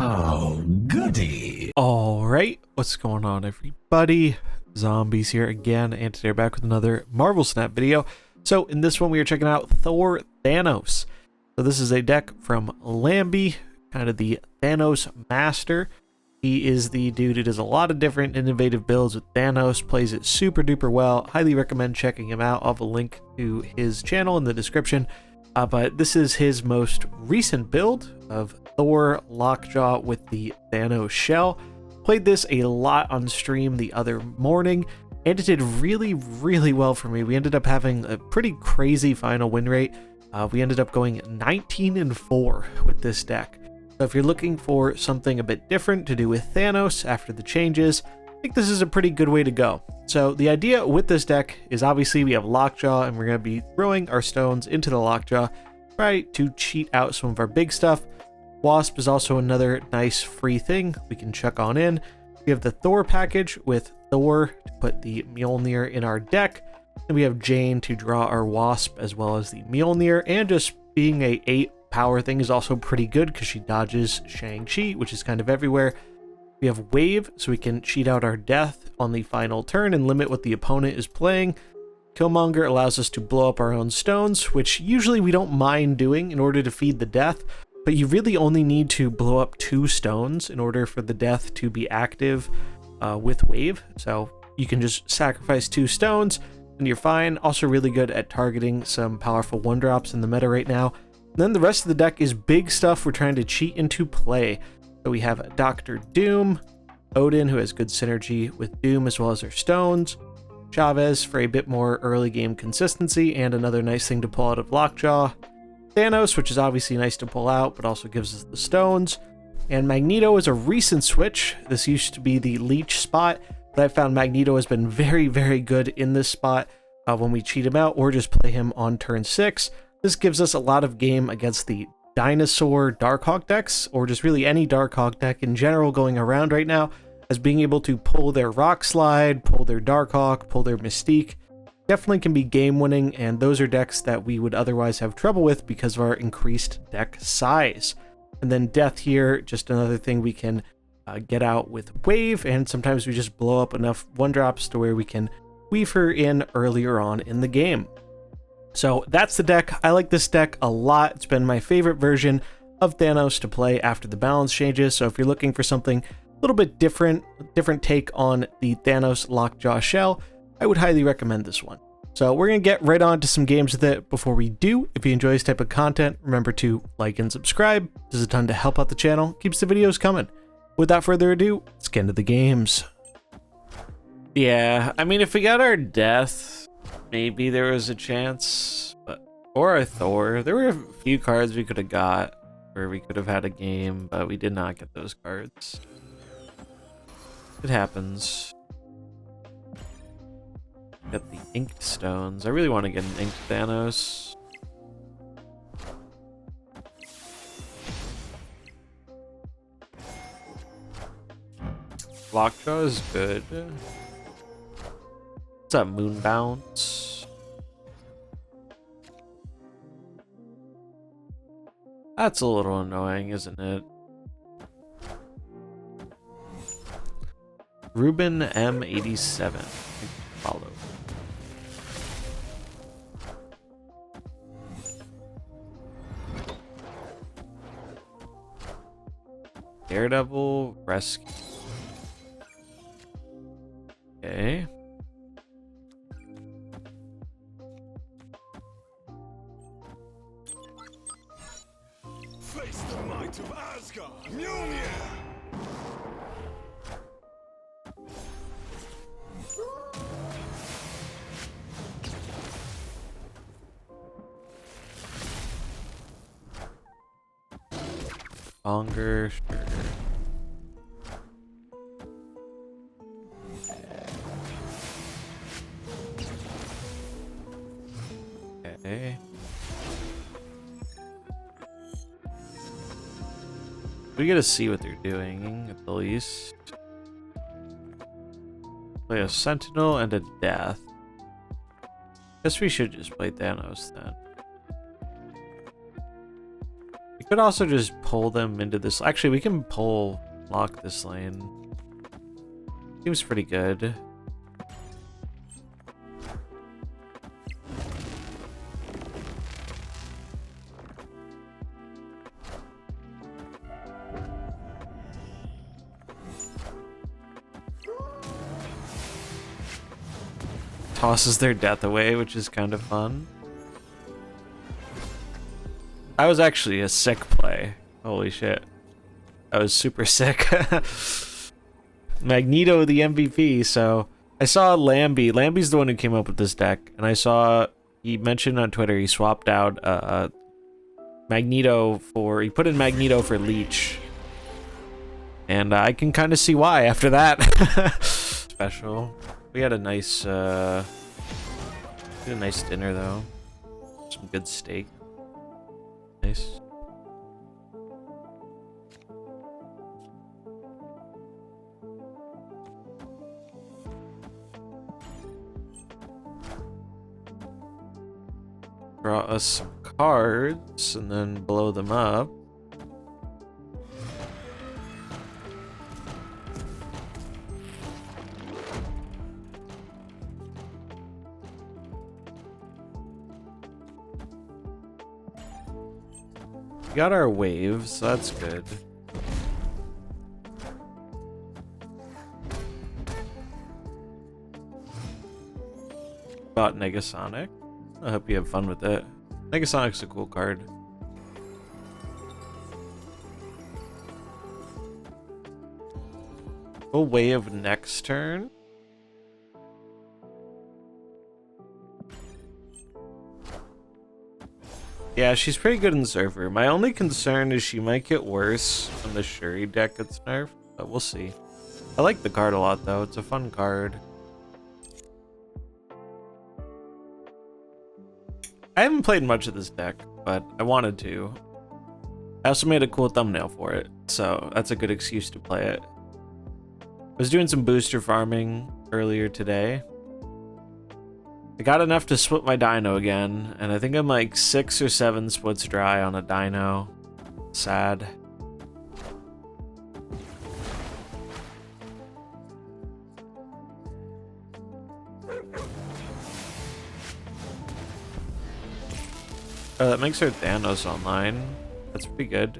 Oh, goody. Alright, what's going on everybody? Zombies here again, and today we're back with another Marvel Snap video. So in this one we are checking out Thor Thanos. So this is a deck from Lambie, kind of the Thanos master. He is the dude who does a lot of different innovative builds with Thanos, plays it super duper well. Highly recommend checking him out. I'll have a link to his channel in the description. But this is his most recent build of Thor Lockjaw with the Thanos shell. Played this a lot on stream the other morning, and it did really well for me. We ended up having a pretty crazy final win rate. We ended up going 19-4 with this deck. So if you're looking for something a bit different to do with Thanos after the changes, I think this is a pretty good way to go. So the idea with this deck is obviously we have Lockjaw, and we're going to be throwing our stones into the Lockjaw, try to cheat out some of our big stuff. Wasp is also another nice free thing we can chuck on in. We have the Thor package with Thor to put the Mjolnir in our deck. And we have Jane to draw our Wasp as well as the Mjolnir, and just being a 8 power thing is also pretty good because she dodges Shang-Chi, which is kind of everywhere. We have Wave, so we can cheat out our death on the final turn and limit what the opponent is playing. Killmonger allows us to blow up our own stones, which usually we don't mind doing in order to feed the death, but you really only need to blow up 2 stones in order for the death to be active with Wave. So you can just sacrifice 2 stones and you're fine. Also really good at targeting some powerful 1-drops in the meta right now. And then the rest of the deck is big stuff we're trying to cheat into play. So we have Dr. Doom, Odin, who has good synergy with Doom as well as her stones, Chavez for a bit more early game consistency and another nice thing to pull out of Lockjaw, Thanos, which is obviously nice to pull out but also gives us the stones, and Magneto is a recent switch. This used to be the leech spot, but I found Magneto has been very good in this spot when we cheat him out or just play him on turn 6. This gives us a lot of game against the Dinosaur Darkhawk decks, or just really any Darkhawk deck in general going around right now, as being able to pull their Rock Slide, pull their Darkhawk, pull their Mystique. Definitely can be game winning, and those are decks that we would otherwise have trouble with because of our increased deck size. And then Death here, just another thing we can get out with Wave, and sometimes we just blow up enough 1-drops to where we can weave her in earlier on in the game. So that's the deck. I like this deck a lot. It's been my favorite version of Thanos to play after the balance changes. So if you're looking for something a little bit different take on the Thanos Lockjaw shell, I would highly recommend this one. So we're going to get right on to some games with it. Before we do, if you enjoy this type of content, remember to like and subscribe. Does a ton to help out the channel, keeps the videos coming. Without further ado, let's get into the games. Yeah, I mean, if we got our death, maybe there was a chance, or a Thor. There were a few cards we could have got where we could have had a game, but we did not get those cards. It happens. Get the inked stones. I really want to get an inked Thanos. Lockjaw is good. What's up, Moon Bounce? That's a little annoying, isn't it? Ruben M87. Follow. Daredevil Rescue. Okay. Face the might of Asgard. Mjolnir. Longer, sure. Okay. We gotta see what they're doing at the least. Play a Sentinel and a Death. Guess we should just play Thanos then. Could also just pull them into this. Actually, we can lock this lane. Seems pretty good. Tosses their death away, which is kind of fun. That was actually a sick play. Holy shit. That was super sick. Magneto the MVP, so I saw Lambie. Lambie's the one who came up with this deck, and I saw he mentioned on Twitter he swapped out Magneto for he put in Magneto for Leech. And I can kind of see why after that. Special. We had a nice dinner though. Some good steak. Nice. Draw us some cards and then blow them up. We got our waves, so that's good. Bought Negasonic. I hope you have fun with it. Negasonic's a cool card. Full wave next turn. Yeah, she's pretty good in Surfer. My only concern is she might get worse when the Shuri deck gets nerfed, but we'll see. I like the card a lot, though. It's a fun card. I haven't played much of this deck, but I wanted to. I also made a cool thumbnail for it, so that's a good excuse to play it. I was doing some booster farming earlier today. I got enough to split my dino again, and I think I'm like 6 or 7 splits dry on a dino. Sad. Oh, that makes her Thanos online. That's pretty good.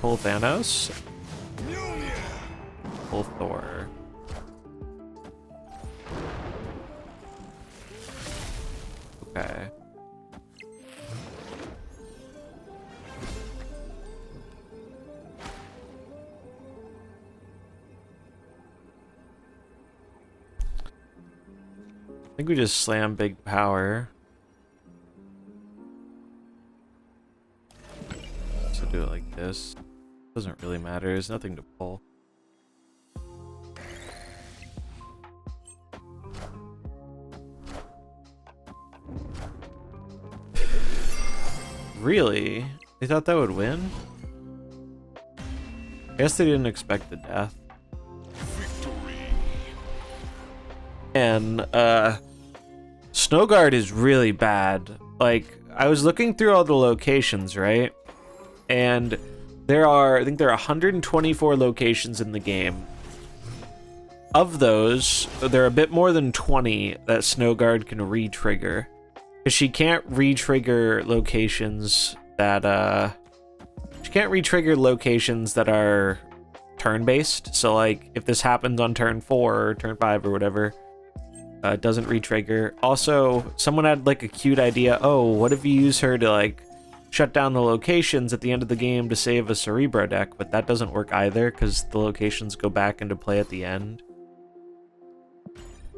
Pull Thanos. Pull Thor. Okay. I think we just slam big power. So do it like this. Doesn't really matter. There's nothing to pull. Really? They thought that would win? I guess they didn't expect the death. Victory. And Snowguard is really bad. Like, I was looking through all the locations, right? And I think there are 124 locations in the game. Of those, there are a bit more than 20 that Snowguard can re-trigger. Because she can't re-trigger locations that are turn-based. So like if this happens on turn 4 or turn 5 or whatever, it doesn't re-trigger. Also, someone had like a cute idea. Oh, what if you use her to like shut down the locations at the end of the game to save a Cerebro deck? But that doesn't work either because the locations go back into play at the end.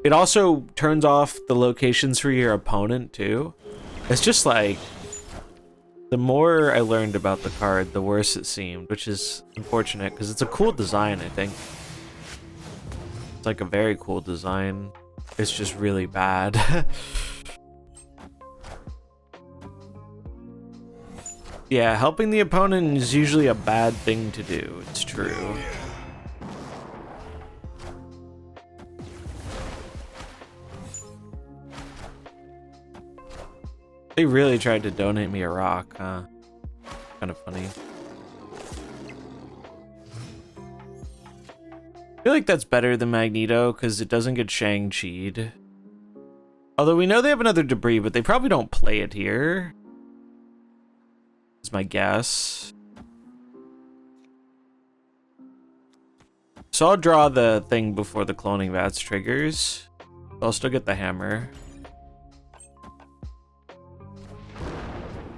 It also turns off the locations for your opponent too. It's just like, the more I learned about the card, the worse it seemed, which is unfortunate because it's a cool design, I think. It's like a very cool design. It's just really bad. Yeah, helping the opponent is usually a bad thing to do. It's true. They really tried to donate me a rock, huh? Kind of funny. I feel like that's better than Magneto because it doesn't get Shang-Chi'd. Although we know they have another debris, but they probably don't play it here. Is my guess. So I'll draw the thing before the cloning vats triggers. I'll still get the hammer.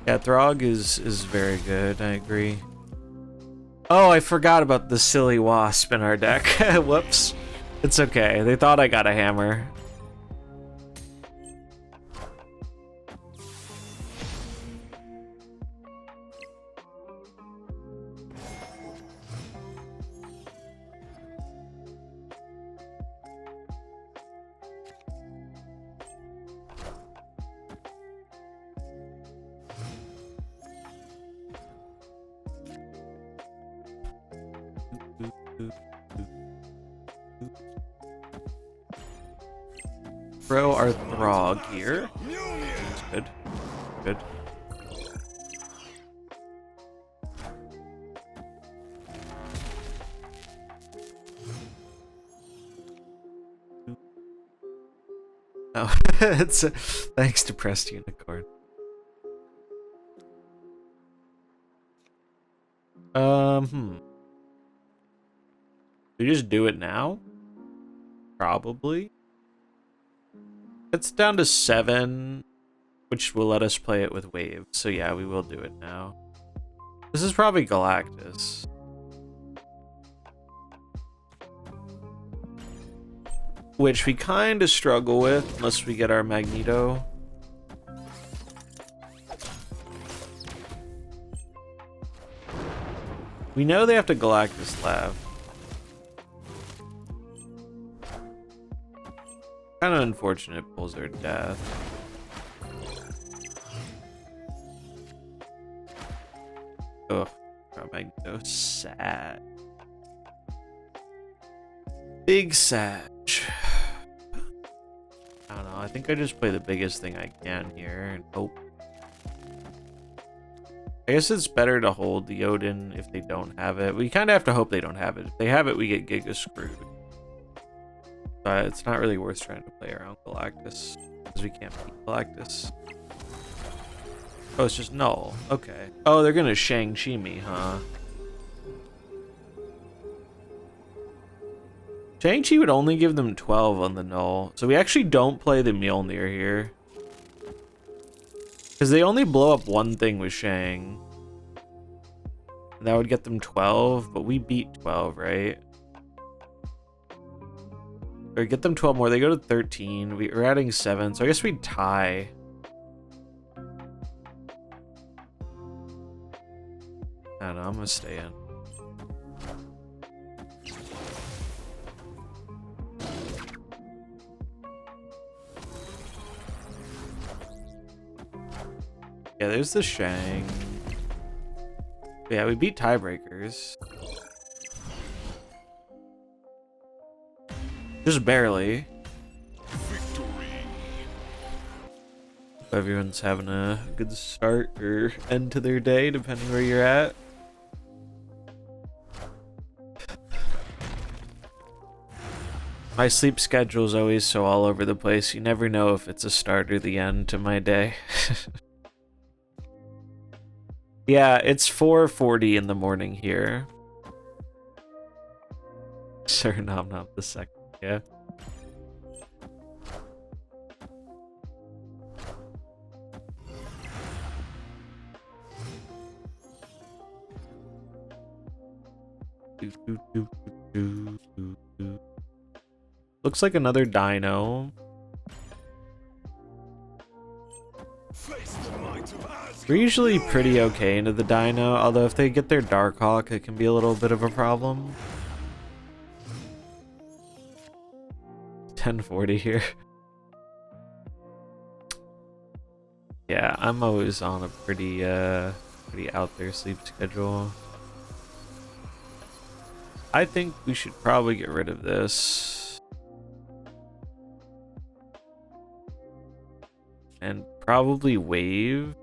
Yeah, Throg is very good, I agree. Oh, I forgot about the silly wasp in our deck. Whoops. It's okay. They thought I got a hammer. Throw our Throg here. That's good. Good. Oh, it's thanks to Pressed Unicorn. We just do it now? Probably. It's down to 7, which will let us play it with Wave. So yeah, we will do it now. This is probably Galactus. Which we kind of struggle with unless we get our Magneto. We know they have to Galactus left. Kind of unfortunate pulls their death. Ugh, Magneto, sad. Big Sag. I don't know, I think I just play the biggest thing I can here and hope. I guess it's better to hold the Odin if they don't have it. We kind of have to hope they don't have it. If they have it, we get Giga screwed. But it's not really worth trying to play around Galactus because we can't beat Galactus. Oh, it's just null. Okay. Oh, they're gonna Shang-Chi me, huh? Shang-Chi would only give them 12 on the null. So we actually don't play the Mjolnir here. Because they only blow up one thing with Shang. And that would get them 12, but we beat 12, right? Or get them 12 more. They go to 13. We're adding 7, so I guess we'd tie. I don't know, I'm gonna stay in. Yeah, there's the Shang. Yeah, we beat tiebreakers. Just barely. Victory. Everyone's having a good start or end to their day, depending where you're at. My sleep schedule is always so all over the place. You never know if it's a start or the end to my day. Yeah, it's 4:40 in the morning here. Sure, Nom Nom the second, yeah. Looks like another dino. We're usually pretty okay into the dino, although if they get their Darkhawk, it can be a little bit of a problem. 10:40 here. Yeah, I'm always on a pretty out there sleep schedule. I think we should probably get rid of this. and probably wave.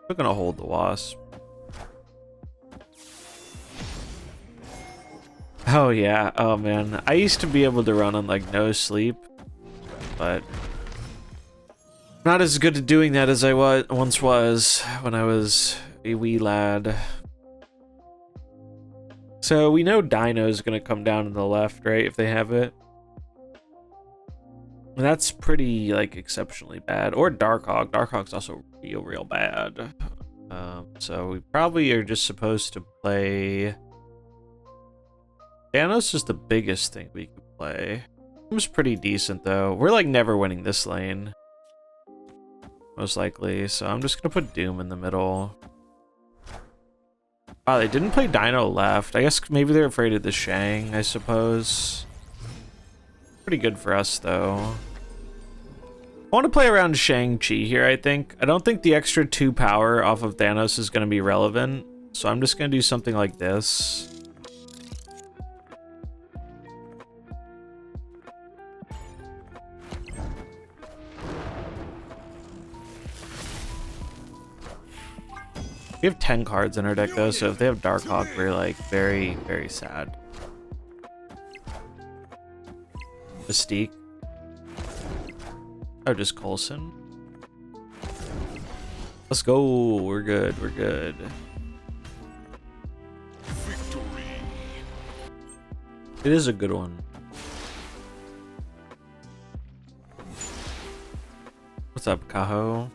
We're gonna hold the wasp. Oh yeah, oh man. I used to be able to run on like no sleep, but not as good at doing that as I once was when I was a wee lad. So we know Dino's gonna come down in the left, right, if they have it. And that's pretty, like, exceptionally bad. Or Darkhawk. Darkhawk's also real bad. So we probably are just supposed to play... Thanos is the biggest thing we could play. It was pretty decent, though. We're, like, never winning this lane. Most likely. So I'm just gonna put Doom in the middle. Wow, they didn't play Dino left. I guess maybe they're afraid of the Shang, I suppose. Pretty good for us, though. I want to play around Shang-Chi here, I think. I don't think the extra 2 power off of Thanos is going to be relevant. So I'm just going to do something like this. We have 10 cards in our deck, though, so if they have Darkhawk, we're, like, very, very sad. Mystique. Oh, just Coulson. Let's go. We're good. We're good. Victory. It is a good one. What's up, Kaho?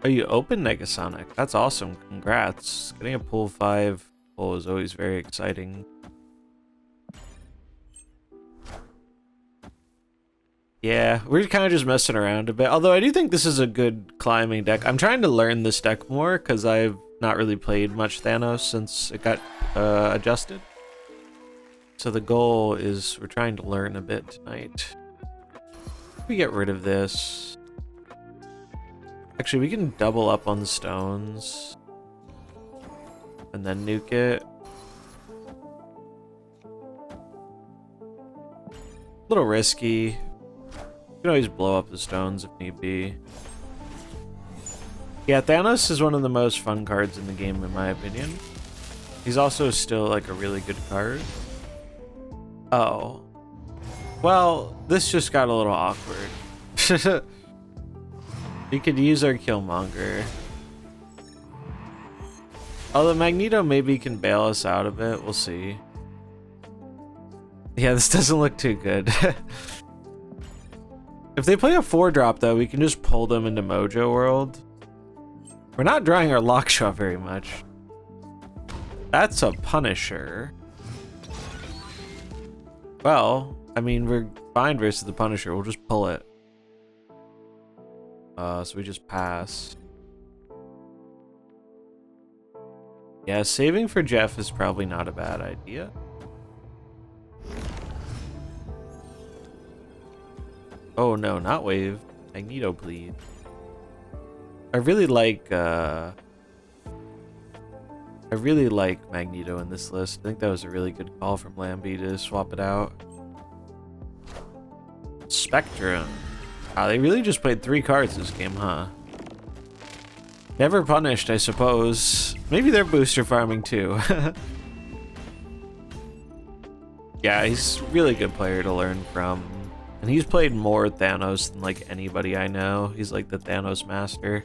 Oh, you open Negasonic. That's awesome. Congrats. Getting a pool 5 pull is always very exciting. Yeah, we're kind of just messing around a bit. Although I do think this is a good climbing deck. I'm trying to learn this deck more because I've not really played much Thanos since it got adjusted. So the goal is we're trying to learn a bit tonight. We get rid of this. Actually, we can double up on the stones and then nuke it. A little risky. You can always blow up the stones if need be. Yeah, Thanos is one of the most fun cards in the game, in my opinion. He's also still, like, a really good card. Oh. Well, this just got a little awkward. We could use our Killmonger. Although Magneto maybe can bail us out of it. We'll see. Yeah, this doesn't look too good. If they play a 4-drop, though, we can just pull them into Mojo World. We're not drawing our Lockjaw very much. That's a Punisher. Well, I mean, we're fine versus the Punisher. We'll just pull it. So we just pass. Yeah, saving for Jeff is probably not a bad idea. Oh no, not wave. Magneto, please. I really like Magneto in this list. I think that was a really good call from Lambie to swap it out. Spectrum. Wow, they really just played 3 cards this game, huh? Never punished, I suppose. Maybe they're booster farming too. Yeah, he's a really good player to learn from. And he's played more Thanos than like anybody I know. He's like the Thanos master.